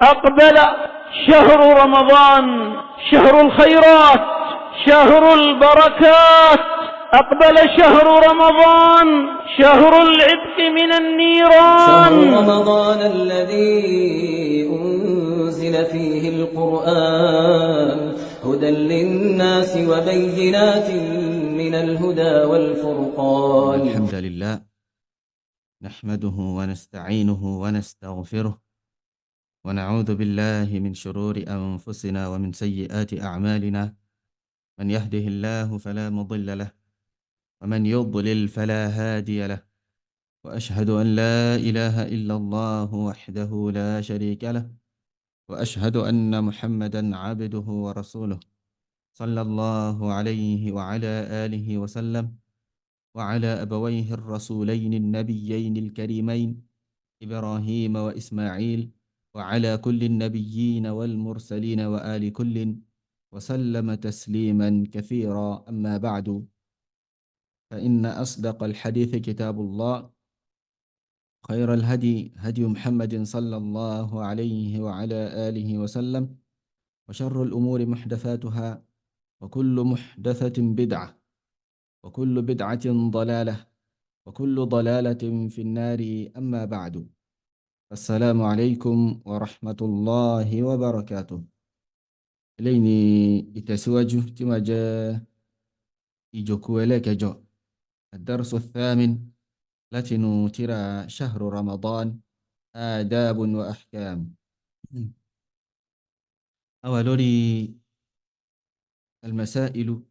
أقبل شهر رمضان، شهر الخيرات، شهر البركات. أقبل شهر رمضان، شهر العتق من النيران. شهر رمضان الذي أنزل فيه القرآن هدى للناس وبينات من الهدى والفرقان. الحمد لله نحمده ونستعينه ونستغفره ونعوذ بالله من شرور أنفسنا ومن سيئات أعمالنا. من يهده الله فلا مضل له ومن يضلل فلا هادي له، وأشهد أن لا إله إلا الله وحده لا شريك له، وأشهد أن محمدا عبده ورسوله صلى الله عليه وعلى آله وسلم، وعلى أبويه الرسولين النبيين الكريمين إبراهيم وإسماعيل، وعلى كل النبيين والمرسلين وآل كل، وسلم تسليما كثيرا. أما بعد، فإن أصدق الحديث كتاب الله، خير الهدي هدي محمد صلى الله عليه وعلى آله وسلم، وشر الأمور محدثاتها، وكل محدثة بدعة، وكل بدعة ضلالة، وكل ضلالة في النار. أما بعد، السلام عليكم ورحمة الله وبركاته. إليني ìtẹ̀síwájú tí máa jẹ́ ìjókòó ẹlẹ́ẹ̀kẹjọ الدرس الثامن látinú tírà شهر رمضان آداب وأحكام. a wà lórí المسائل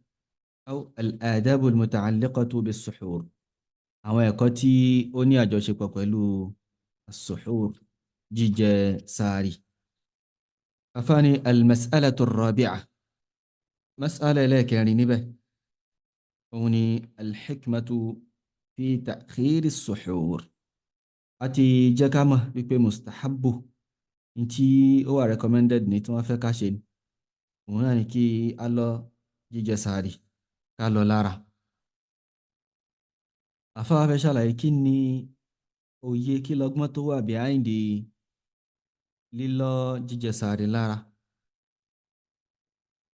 أو الآداب المتعلقة بالسحور، àwọn ẹ̀kọ́ tí ó ní àjọṣepọ̀ pẹ̀lú السحور، jíjẹ sààrì. afáàní المسألة الرابعة، مسألة ẹlẹ́ẹ̀kẹrin níbẹ̀ òun ni الحكمة في تأخير السحور. àti jẹ́ ká mọ̀ wípé mustahabu ní tí ó wà recommended ní tí wọ́n fẹ́ ká ṣe òun náà ni kí a lọ jíjẹ sààrì ká lọ lára. àfáà fẹ́ ṣàlàyé kí ni òye, kí lọ́gbọ́n tó wà behind lílọ jíjẹ sààrì lára.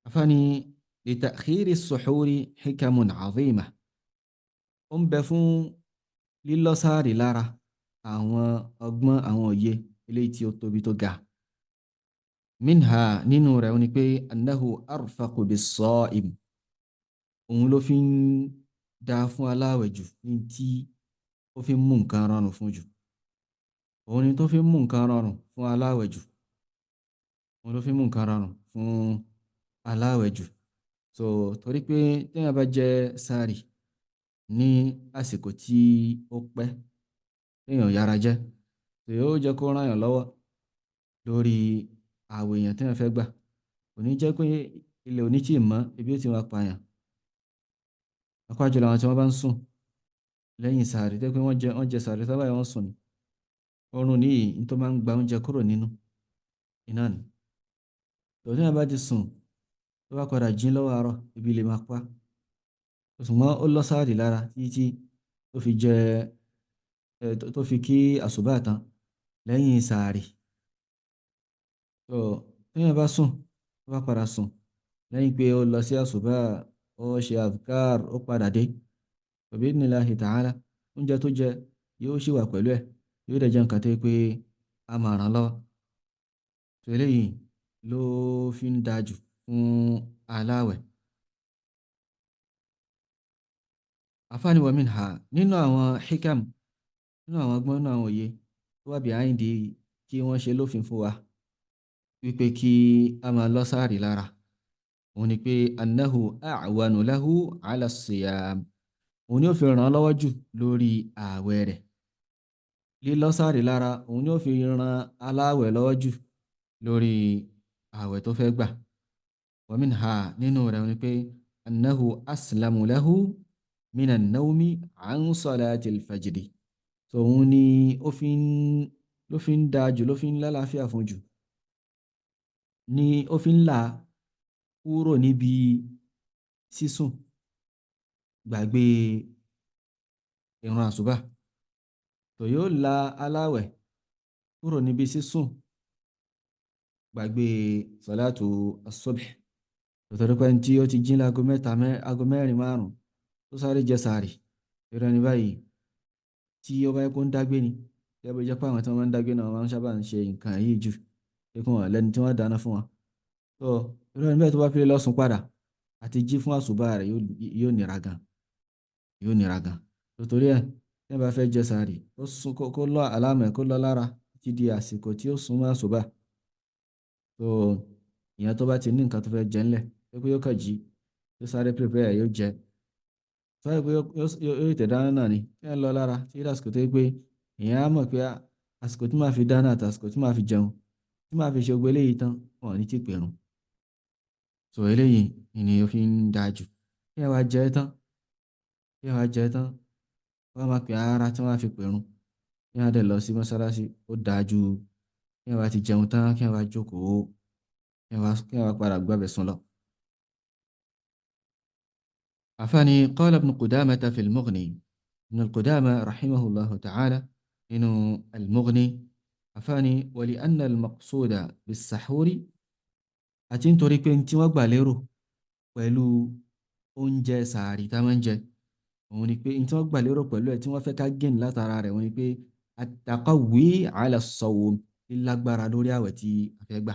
àfáàní litakhiri suhuri hikamun azima, ó ń bẹ fún lílọ sààrì lára àwọn ọgbọ́n, àwọn òye eléyìí tí ó tóbi tó ga. minha, nínú rẹ̀ ó ní pé annahu arfaqu bis-sa'im, òun ló fi ń dá fún aláwẹ̀ jù, ní tí ó fi ń mú nǹkan rọrùn fún jù, òun ni tó fi ń mú nǹkan rọrùn fún aláwẹ̀ jù, òun ló fi ń mú nǹkan rọrùn fún aláwẹ̀ jù. so torí pé téèyàn bá jẹ sààrì ní àsìkò tí ó pẹ́, téèyàn yára jẹ, so yóò jẹ́ kó ràn yàn lọ́wọ́ lórí ààwẹ̀ èèyàn téèyàn fẹ́ gbà. kò ní jẹ́ pé ilẹ̀ òní tí ì mọ́, ebi ó ti máa pààyàn. apá jùlọ àwọn tí wọ́n bá ń sùn lẹ́yìn sààrì, tẹ́ pé wọ́n jẹ sààrì tó báyìí wọ́n sùn ni. oorun níyì ní tó máa ń gba oúnjẹ kúrò nínú iná ni. tòun tí wọ́n bá ti sùn tó bá padà jí lọ́wọ́ àárọ̀, ebi lè máa pa. ṣùgbọ́n ó lọ sààrì lára títí tó fi jẹ tó fi kí àsùbá tán lẹ́yìn sààrì. so téèyàn bá sùn, tó bá padà sùn lẹ́yìn pé ó lọ sí àsùbá, ó ṣe adhkar, ó padà dé, bi idhnillahi ta'ala oúnjẹ tó jẹ yóò ṣì wà pẹ̀lú ẹ̀, yóò dẹ̀ jẹ́ nǹkan tó pé a máa ràn lọ́wọ́. so eléyìí ló fi ń dáa jù fún aláwẹ̀. àfáàní wa minha, nínú àwọn hikam, nínú àwọn ọgbọ́n, nínú àwọn òye tó wà behind kí wọ́n ṣe lófin fún wa wípé kí a máa lọ sààrì lára, òun ni pé annahu a'wanu lahu ala siyam, òun ni ó fi ràn án lọ́wọ́ jù lórí ààwẹ̀ rẹ̀. lílọ sààrì lára òun ni ó fi ràn aláwẹ̀ lọ́wọ́ jù lórí ààwẹ̀ tó fẹ́ gbà. wa minha, nínú rẹ̀ ni pé annahu aslamu lahu minan nawmi an salatil fajri, so òun ni ló fi ń dáa jù, ló fi ń lálàáfíà fún jù, ni ó fi ń là kúrò níbi sísùn gbàgbé ìrun àsùbá. tó yóò la aláwẹ̀ kúrò níbi sísùn gbàgbé sọ̀látù as-subh. Nítorí pé ẹni tí ó ti jí láago mẹ́ta aago mẹ́rin márùn-ún tó sáré jẹ sàárì, irú ẹni báyìí tí ó bá yẹ kó ń dágbé ni, gẹ́gẹ́ bó jẹ́ pé àwọn tí wọ́n máa ń dágbé náà máa ń sábà ń ṣe nǹkan yìí jù pé kí wọ́n lẹ́ni tí wọ́n dáná fún wọn. So irú ẹni bẹ́ẹ̀ tó bá fi lè lọ sùn padà àti jí fún àsùbá rẹ̀ yóò nira gan, yóò nira gan. Nítorí ẹ̀ tí wọ́n bá fẹ́ jẹ sàárì kó lọ àlámẹ̀ kó lọ lára títí di àsìkò tí ó sún mọ́ àsùbá. So ìyẹn tó bá ti ní nǹkan tó fẹ́ jẹ ńlẹ̀ pé yóò kàn jí yóò sáré prepare yóò jẹ, sáré pé yóò tẹ̀ dáná náà ni kí ẹ lọ lára tí àsìkò tó yẹ pé èèyàn á mọ̀ pé àsìkò tí màá fi dáná àti àsìkò tí màá fi jẹun tí màá fi ṣe gbogbo eléyìí tán wọn ò ní tí ì pèrún. So eléyìí ni ó fi ń dáa jù kí ẹ wá jẹ tán wọ́n máa pè ara tí wọ́n á fi pèrún kí ẹ dẹ̀ lọ sí mọ́sálásí ó dáa ju kí ẹ wá ti jẹun tán kí ẹ wá jókòó kí ẹ wá padà gbábẹ̀ sùn lọ. عفاني قال ابن قدامة في المغني، ابن القدامة رحمه الله تعالى إنه المغني عفاني ولأن المقصود بالسحور أتين توريكين تيوغبا ليرو pẹ̀lú oúnjẹ sàárì tá máa ń jẹ, òun ni pé tí wọ́n gbà lérò pẹ̀lú ẹ̀ tí wọ́n fẹ́ ká gẹ̀ẹ́nì látara rẹ̀ òun ni pé at-taqawwi ala as-sawm, lílágbára lórí àwẹ̀ tí a fẹ́ gbà.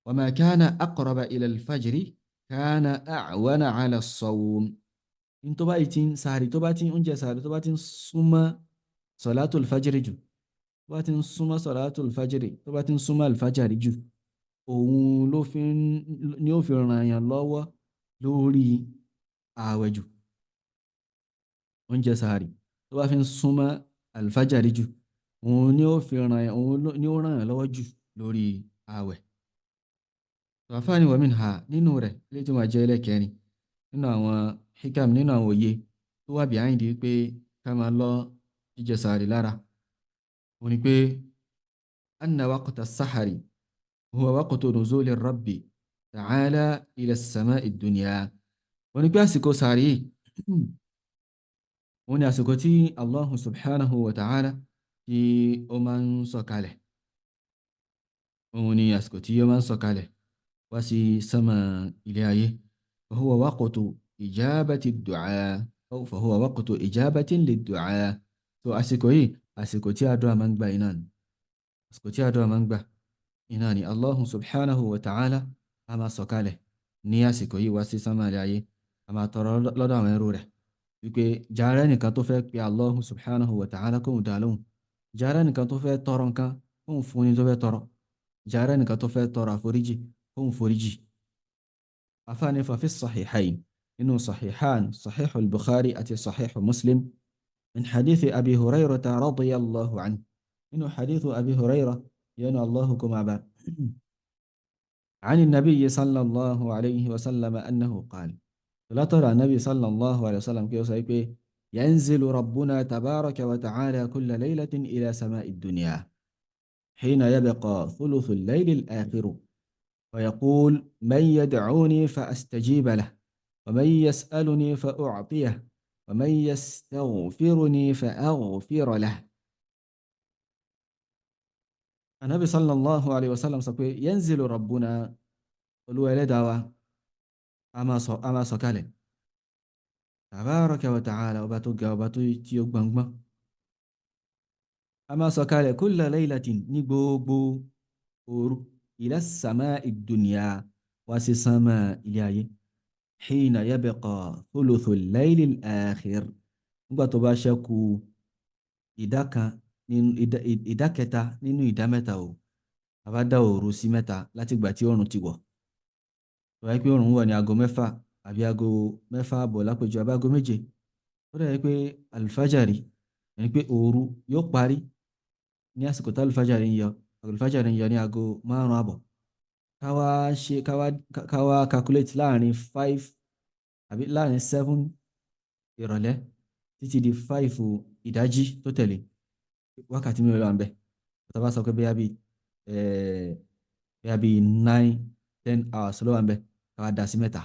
wa ma kana aqraba ila al-fajri kana a'wana ala as-sawm. ní tó bá yìí ti ń sàárì tó bá ti ń oúnjẹ sàárì tó bá ti ń súnmọ́ salatul fajri jù tó bá ti ń súnmọ́ salatul fajri tó bá ti ń súnmọ́ al-fajri jù òun ni ó fi ràn yàn lọ́wọ́ lórí ààwẹ̀ jù. oúnjẹ sàárì tó bá fi ń súnmọ́ al-fajri jù òun ni ó ràn yàn lọ́wọ́ jù lórí ààwẹ̀. àfáàní wa minha nínú rẹ̀ ilé tí wọ́n jẹ́ ẹlẹ́kẹrin nínú àwọn hikam nínú àwọn òye tó wà behind pé ká máa lọ jíjẹ sàárì lára òun ni pé anna waqta as-sahari huwa waqtu nuzuli rabbi ta'ala ila as-sama'i ad-dunya. òun ni pé àsìkò sàárì òun ni àsìkò tí Allahu subhanahu wa ta'ala tí ó máa ń sọ̀kalẹ̀, òun ni àsìkò tí ó máa ń sọ̀kalẹ̀ wá sí sánmà ilé ayé. fahuwa waqtu ijabati ad-du'a aw fahuwa waqtu ijabatin lid-du'a. so àsìkò yìí àsìkò tí àdúrà máa ń gbà iná ni, àsìkò tí àdúrà máa ń gbà iná ni. Allahu subhanahu wa ta'ala a máa sọ̀kalẹ̀ ní àsìkò yìí wá sí sánmà ilé ayé, a máa tọrọ lọ́dọ̀ àwọn ẹrú rẹ̀ wípé jàre nìkan tó fẹ́ pe Allahu subhanahu wa ta'ala kóhun dá lóhùn, jàre nìkan tó fẹ́ tọrọ nǹkan kóhun fún ni tó fẹ́ tọrọ, jàre nìkan tó fẹ́ tọrọ àforíjì kóhun foríjì. afáàní fa fi sahihayn inú sahihan sahih al-Bukhari àti sahih Muslim min hadithi Abi Hurayrata radiyallahu anhu, inú hadithu Abi Hurayra yẹnu Allahu kuma ba عن النبي صلى الله عليه وسلم أنه قال لا ترى النبي صلى الله عليه وسلم كيف سيقول ينزل ربنا تبارك وتعالى كل ليلة إلى سماء الدنيا حين يبقى ثلث الليل الآخر ويقول من يدعوني فأستجيب له ومن يسألني فأعطيه ومن يستغفرني فأغفر له. النبي صلى الله عليه وسلم سيقول ينزل ربنا olúwẹ̀lẹ́dàá a máa sọ̀kalẹ̀ tabaraka wa ta'ala ọba tó ga ọba tí ó gbọngbọ́n a máa sọ̀kalẹ̀ kulla laylatin ní gbogbo òru ila sama'i dunya wá sí sánmà ilé ayé hina yabqa thuluthul laylil akhir nígbà tó bá ṣẹ́kù ìdá kẹta nínú ìdá mẹ́ta o a bá dá òru sí mẹ́ta láti ìgbà tí oòrùn ti wọ̀ tó wáyé pé oòrùn wọ̀ ní aago mẹ́fà àbí aago mẹ́fà àbọ̀ lápèjọ àbí aago méje ó dẹ̀ pé alifájàrí ẹni pé òru yóò parí ní àsìkò tí alifájàrí ń yọ ní aago márùn-ún àbọ̀ káwá calculate láàrin 5 àbí láàrin 7 ìrọ̀lẹ́ títí di 5 ìdájí tó tẹ̀lé wákàtí mẹ́rin wà ń bẹ̀ tó bá sọ pé bóyá bí 9-10 hours ló wà ń bẹ̀ káwá dá sí mẹ́ta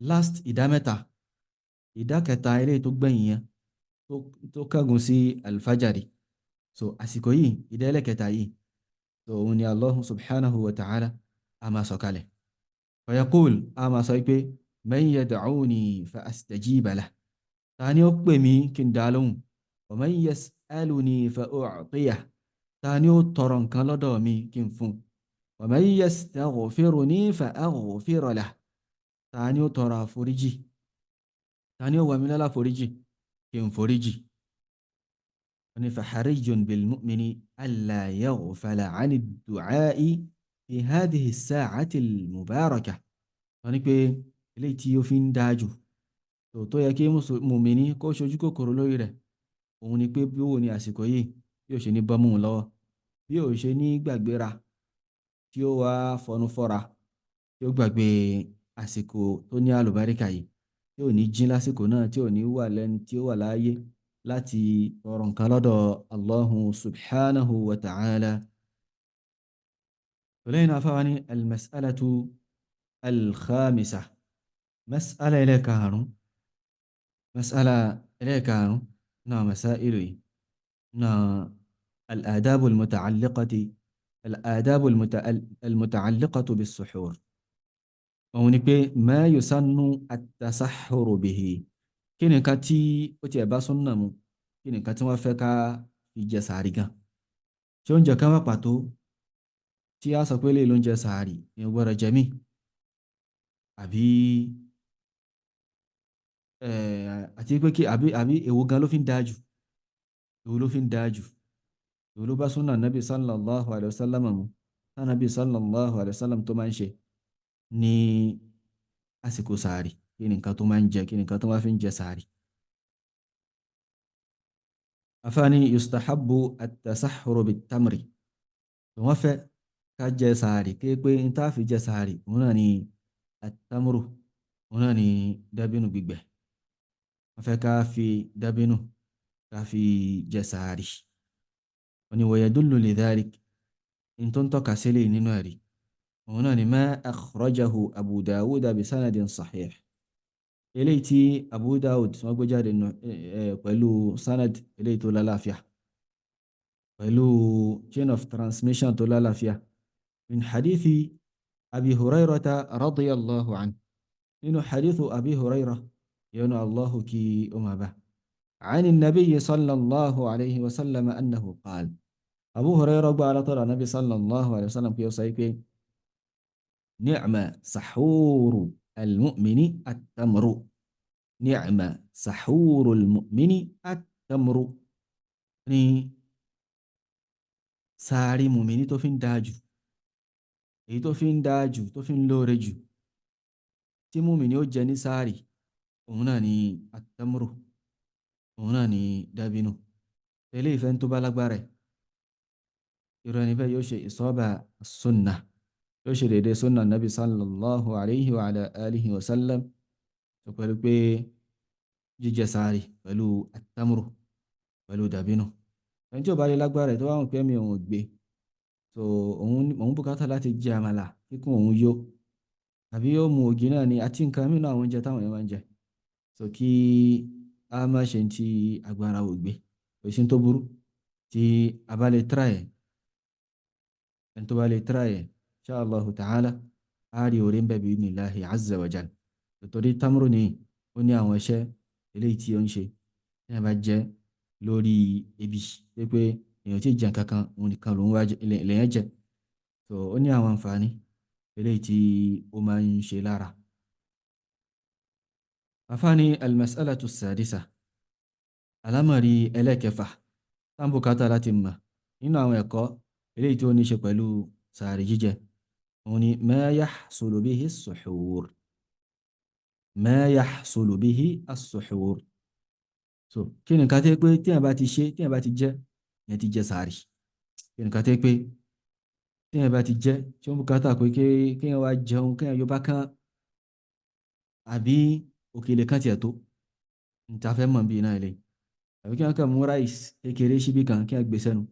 last ìdá mẹ́ta ìdá kẹta eré tó gbẹ̀yìn yẹn tó kángun sí alifájàrí so àsìkò yìí ìdá ẹlẹ́kẹta yìí so tó òun ni Allah subhanahu wa ta'ala a máa sọ̀kalẹ̀. Fa yaqul a máa sọ pé man yad'uni fa astajiba lah, ta ni ó pè mí kí n dá lóhùn, wa man yas'aluni fa u'tiyah, ta ni ó tọrọ nǹkan lọ́dọ̀ mi kí n fún, wa man yastaghfiruni fa aghfir lah, ta ni ó tọrọ àforíjì, ta ni ó wà mí lọ́lá foríjì kí n foríjì. wọ́n ní faharijun bil mu'mini alla yaghfala 'ani ad-du'a'i fi hadhihi as-sa'ati al-mubarakah. wọ́n ní pé eléyìí tí ó fi ń dáa jù tó yẹ kí mùmíní kó ṣojú kòkòrò lórí rẹ̀, òun ni pé bí ó ní àsìkò yìí bí ó ṣe ní bọ́mú lọ́wọ́, bí ó ṣe ní gbàgbéra tí ó wá fọnú fọ́ra, tí ó gbàgbé àsìkò tó ní àlùbáríkà yìí, tí ò ní jí lásìkò náà, tí ò ní wà lẹ́ni tí ó wà láàyè láti tọrọ nǹkan lọ́dọ̀ Allahu subhanahu wa ta'ala. lẹ́yìn afáwa ní al-mas'alatu al-khamisah, mas'ala ẹlẹ́karùn-ún, mas'ala ẹlẹ́karùn-ún náà masailu yìí náà al-adabu al-muta'alliqatu bis-suhur. òun ni pé ma yusannu at-tasahhuru bihi, kí ni nǹkan tí ó ti ẹ̀bá súnnà mu, kí ni nǹkan tí wọ́n fẹ́ ká fi jẹ sàárì gan. ṣé oúnjẹ kan wà pàtó tí a sọ pé lè ló ń jẹ sàárì ní ọgbọ́dọ̀ jẹmí, àbí àti pé kí àbí èwo gan ló fi ń dáa jù, èwo ló fi ń dáa jù, èwo ló bá súnnà nabi sallallahu alayhi wa sallam mu, nabi sallallahu alayhi wa sallam tó máa ń ṣe ní àsìkò sàárì, kí ni nǹkan tó máa ń jẹ, kí ni nǹkan tó máa fi ń jẹ sàárì. afáàní yustahabbu at-tasahhuru bit-tamri, wọ́n fẹ́ ká jẹ sàárì kí pé n tá fi jẹ sàárì òun náà ni at-tamru, òun náà ni dábínù gbígbẹ. wọ́n fẹ́ ká fi dábínù ká fi jẹ sàárì. wọ́n ní wa yadullu li dhalik, in tó ń tọ́ka sílẹ̀ nínú ẹ̀rí òun náà ni ma akhrajahu Abu Dawud bi sanadin sahih, eléyìí tí Abu Dawud wọ́n gbé jáde pẹ̀lú sanad eléyìí tó lálàáfíà, pẹ̀lú chain of transmission tó lálàáfíà, min hadithi Abi Hurayrata radiyallahu anhu, nínú hadithu Abi Hurayra yọ́nú Allahu kí ó máa bá, عن النبي صلى الله عليه وسلم أنه قال, Abu Hurayra gbà látọ̀dọ̀ Nabi sallallahu alayhi wa sallam kí ó sọ pé ni'ma sahuru al-mu'mini at-tamru, ni'ma sahuru al-mu'mini at-tamru, ní sàárì mùmíní tó fi ń dájú, èyí tó fi ń dájú, tó fi ń lóore jù tí mùmíní ó jẹ ní sàárì òun náà ni at-tamru, òun náà ni dábínú. tẹ́lẹ̀ ìfẹ́ tó bá lágbára irú ẹni bẹ́ẹ̀ yóò ṣe ìsọ́bà sunnah, yóò ṣe dédé sunnah nabi sallallahu alayhi wa ala alihi wa sallam, tó pẹ̀lú pé jíjẹ sàárì pẹ̀lú at-tamru, pẹ̀lú dàbínú. ẹni tí ó bá lè lágbára tó bá wọn pé mi òun gbé, so òun bùkátà láti jẹ àmàlà kíkún òun yó, àbí yóò mu ògì náà ni àti nǹkan mìíràn àwọn oúnjẹ táwọn èèyàn máa ń jẹ, so kí a má ṣe ti agbára ò gbé, kò sí tó burú tí a bá lè try ẹni tó bá lè try insha Allahu ta'ala a rí orí ń bẹ̀ bí nillahi azza wa jal. torí tamru ni ó ní àwọn iṣẹ́ eléyìí tí ó ń ṣe tí a bá jẹ́ lórí ebi, pé èèyàn tí jẹ kankan òun nìkan lòun wá lèyàn jẹ, so ó ní àwọn àǹfààní eléyìí tí ó máa ń ṣe lára. afáàní al-mas'alatu as-sadisa, alámọ̀rí ẹlẹ́kẹfà tábùkátà láti mọ̀ nínú àwọn ẹ̀kọ́ eléyìí tí ó ní ṣe pẹ̀lú sàárì jíjẹ, òun ni ma yahsulu bihi as-suhur, ma yahsulu bihi as-suhur. so kí ni nǹkan tẹ́ pé tí ẹ̀ bá ti ṣe, tí ẹ̀ bá ti jẹ, ẹ̀ ti jẹ sàárì. kí ni nǹkan tẹ́ pé tí ẹ̀ bá ti jẹ tí ó ń bùkátà pé kí ẹ̀ wá jẹun, kí ẹ̀ yóò bá kán, àbí òkèlè kan tiẹ̀ tó ní ta fẹ́ mọ̀ bí iná ilé, àbí kí wọ́n kàn mú ráìsì kékeré síbí kan kí wọ́n gbé sẹ́nu,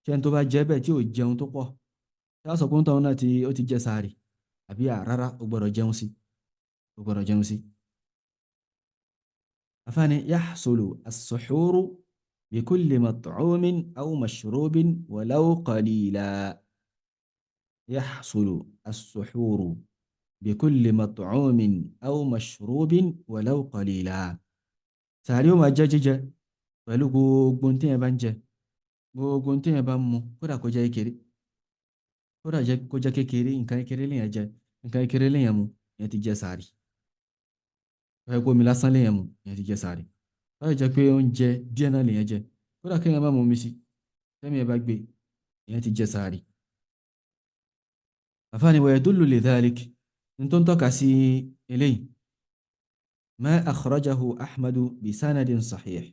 ṣé ẹni tó bá jẹ bẹ́ẹ̀ tí ò jẹun tó pọ̀, tí wọ́n sọ pé òun náà ó ti jẹ sàárì, àbí rárá ó gbọ́dọ̀ jẹun sí, ó gbọ́dọ̀ jẹun sí. afáàní yahsulu as-suhuru بكل مطعوم أو مشروب ولو قليلا يحصل السحور بكل مطعوم أو مشروب ولو قليلا sàárì ó máa jẹ́ jíjẹ pẹ̀lú gbogbo ohun tí yẹn bá ń jẹ gbogbo ohun tí yẹn bá ń mu kódà kó jẹ́ kékeré kódà kó jẹ́ kékeré nǹkan kékeré lèèyàn jẹ nǹkan kékeré lèèyàn mu ìyẹn ti jẹ sàárì báyìí kó omi lásán lèèyàn mu ìyẹn ti jẹ sàárì báyìí jẹ́ pé oúnjẹ díẹ̀ náà lèèyàn jẹ kódà kéèyàn má mu omi sí tẹ́mi ẹ bá gbé ìyẹn ti jẹ sàárì. àfáàní wa yadullu li dhalik ní tó ń tọ́ka sí eléyìí ma akhrajahu ahmadu bi sanadin sahih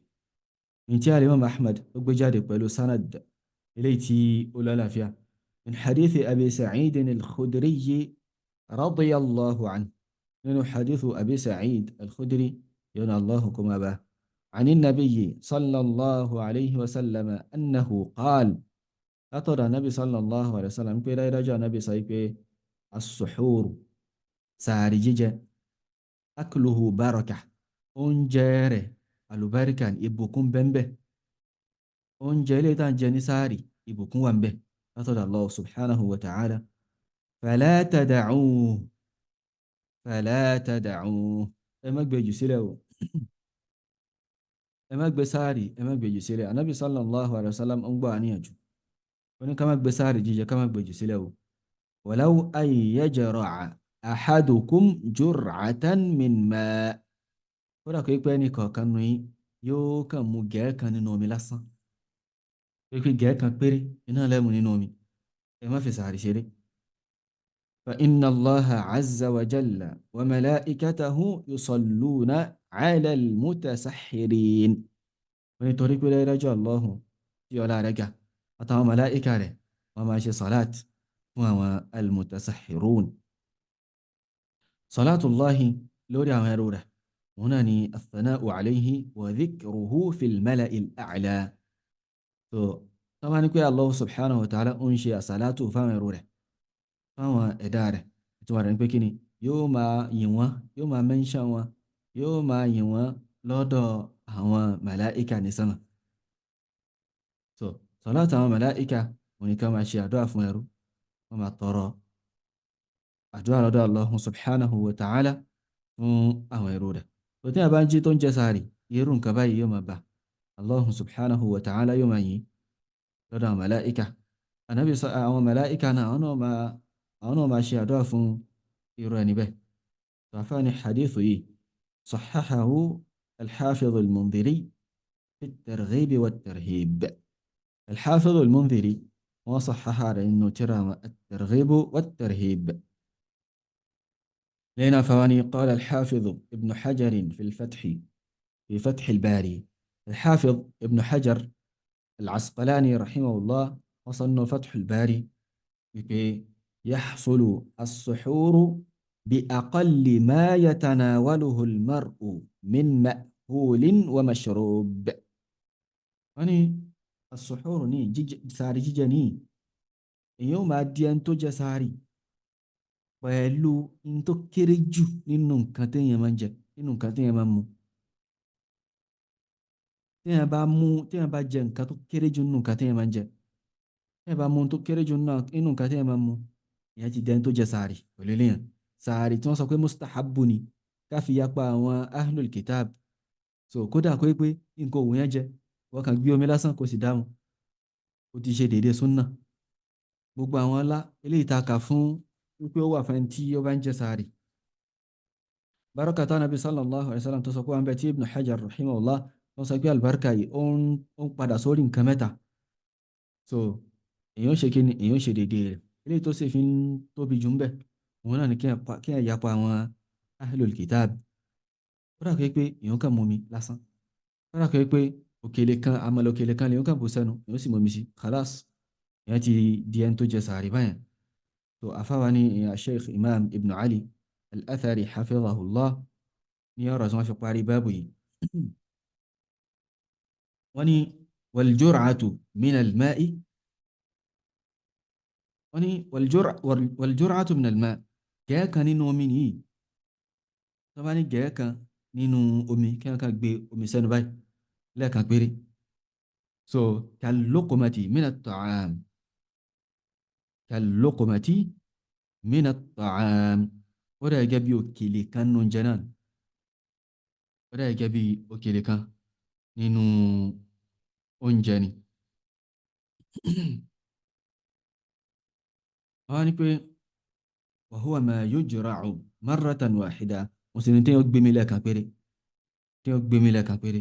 ní tí alimam ahmad ó gbé jáde pẹ̀lú sanad eléyìí tí ó lálàáfíà min hadithi abi sa'idin al-khudri radiyallahu anhu nínú hadithu abi sa'id al-khudri yọ́nà allahu kuma ba عن النبي صلى الله عليه وسلم أنه قال látọ̀dọ̀ anábì sallallahu alaihi wasallam ń pé dájúdájú anábì sọ pé as-suhur sàárì jíjẹ akluhu baraka oúnjẹ rẹ̀ alùbáríkà ìbùkún bẹ́ńbẹ́ oúnjẹ ilé tá ń jẹ ní sàárì ìbùkún wà ń bẹ látọ̀dọ̀ Allah subhanahu wa ta'ala fala tada'uhu ẹ má gbé jù sílẹ̀ o ẹ má gbé sàárì ẹ má gbé jù sílẹ̀ anábì sallallahu alaihi wasallam ń gbọ́ àníyànjú wọ́n ní ká má gbé sàárì jíjẹ ká má gbé jù sílẹ̀ o walau an yajra'a ahadukum jur'atan min ma' kódà kó pẹ́ ní kọ̀ọ̀kan nù yín yóò kàn mú gẹ̀ẹ́ kan nínú omi lásán pé gẹ̀ẹ́ kan péré iná lẹ́mu nínú omi ẹ má fi sàárì ṣeré fa inna Allaha azza wa jalla wa malaikatahu yusalluna ala al-mutasahhirin wọ́n ní torí pé dájọ́ Allahu tí ọlá rẹ̀ ga àtàwọn màláìkà rẹ̀ wọ́n máa ṣe salat fún àwọn almutasahhirun salatullahi lórí àwọn ẹrú rẹ̀ wọn náà ni athana'u alayhi wa dhikruhu fil mala'il a'la so wọ́n máa ní pé Allah subhanahu wa ta'ala ń ṣe àsàlátù fáwọn ẹrú rẹ̀ fáwọn ẹ̀dá rẹ̀ tí wọ́n rẹ̀ ń pé kí ni yóò máa yìn wọ́n yóò máa mention wọn yóò máa yìn wọ́n lọ́dọ̀ àwọn màláìkà ní sama so sọláàtì àwọn màláìkà wọn ni ká máa ṣe àdúrà fún ẹrú wọn máa tọrọ àdúrà lọ́dọ̀ Allah subhanahu wa ta'ala fún àwọn ẹrú rẹ̀ tó tí a bá ń jí tó ń jẹ sàárì irú nǹkan báyìí yóò máa bá Allah subhanahu wa ta'ala yóò máa yìn lọ́dọ̀ àwọn màláìkà ànábì sọ àwọn màláìkà náà àwọn náà máa ṣe àdúrà fún irú ẹni bẹ́ẹ̀ tàfà ní hadithu yìí صححه الحافظ المنذري في الترغيب والترهيب الحافظ المنذري وصحح إنه ترى الترغيب والترهيب لنا فواني قال الحافظ ابن حجر في الفتح في فتح الباري الحافظ ابن حجر العسقلاني رحمه الله وصلنا فتح الباري يحصل السحور بأقل ما يتناوله المرء من مأكول ومشروب يعني السحور ní sàárì jíjẹ ní èyàn máa di ẹni tó jẹ sàárì pẹ̀lú in tó kéré jù nínú nǹkan téèyàn máa ń jẹ nínú nǹkan téèyàn máa ń mu téèyàn bá jẹ nǹkan tó kéré jù nínú nǹkan téèyàn máa ń jẹ téèyàn bá mu tó kéré jù nínú nǹkan téèyàn máa ń mu ìyẹn ti di ẹni tó jẹ sàárì pẹ̀lú eléyàn sàárì tí wọ́n sọ pé mustahabu ni ká fi yapa àwọn ahlul kitab so kódà kó pé nǹkan òun yẹn jẹ wọ́n kàn gbé omi lásán kò sì dáhùn ó ti ṣe déédéé súnnà gbogbo àwọn ọlá eléyìí ta kà fún wípé ó wà fẹ́ tí ó bá ń jẹ sàárì barakata nabi sallallahu alaihi wasallam tó sọ pé wọn bẹ tí ibn hajar rahimahullah wọ́n sọ pé albarka yìí ó ń padà sórí nǹkan mẹ́ta so èèyàn ṣe kí ni èèyàn ṣe déédéé rẹ̀ eléyìí tó sì fi ń tóbi jù ń bẹ òun náà ni kí ẹ yapa àwọn ahlul kitab kódà kó pé èèyàn kàn mú mi lásán kódà kó pé òkèlè kan àmàlà òkèlè kan lèyàn kàn bó sẹ́nu èèyàn sì mú mi sí khalas èèyàn ti di ẹni tó jẹ sàárì báyẹn tó àfáwa ní sheikh imam ibn ali al-athari hafizahullah ní ọ̀rọ̀ tí wọ́n fi parí báàbù yìí wọ́n ní waljur'atu min al-ma'i wọ́n ní waljur'atu min al-ma' gẹ̀ẹ́kan nínú omi nìyí tó bá ní gẹ̀ẹ́kan nínú omi kí wọ́n kàn gbé omi sẹ́nu báyìí lẹ́ẹ̀kan péré so kal-luqmati min at-ta'am, kal-luqmati min at-ta'am, ó dà gẹ́gẹ́ bí òkèlè kan nínú oúnjẹ náà, ó dà gẹ́gẹ́ bí òkèlè kan nínú oúnjẹ ni. wọ́n á ní pé wa huwa ma yujra'u marratan wahida, mo sì ní tí ó gbé mi lẹ́ẹ̀kan péré, tí ó gbé mi lẹ́ẹ̀kan péré.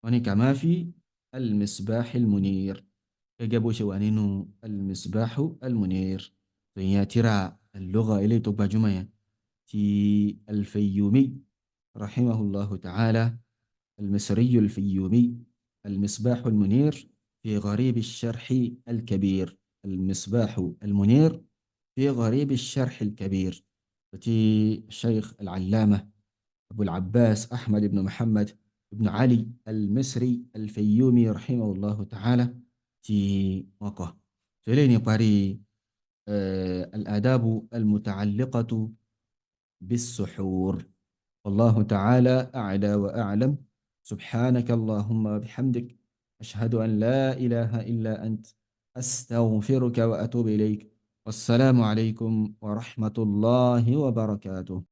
wọ́n ní kama fi al-misbah al-munir, gẹ́gẹ́ bó ṣe wà nínú al-misbah al-munir, tó yẹn tírà al-lugha eléyìí tó gbajúmọ̀ yẹn ti al-Fayyumi rahimahullahu ta'ala, al-Misri al-Fayyumi, al-misbah al-munir fi gharib al-sharh al-kabir, al-misbah al-munir في غريب الشرح الكبير، التي الشيخ العلامة أبو العباس أحمد بن محمد بن علي المصري الفيومي رحمه الله تعالى في وقه. فلين قري الآداب المتعلقة بالسحور. والله تعالى أعلى وأعلم. سبحانك اللهم بحمدك، أشهد أن لا إله إلا أنت، أستغفرك وأتوب إليك. والسلام عليكم ورحمة الله وبركاته.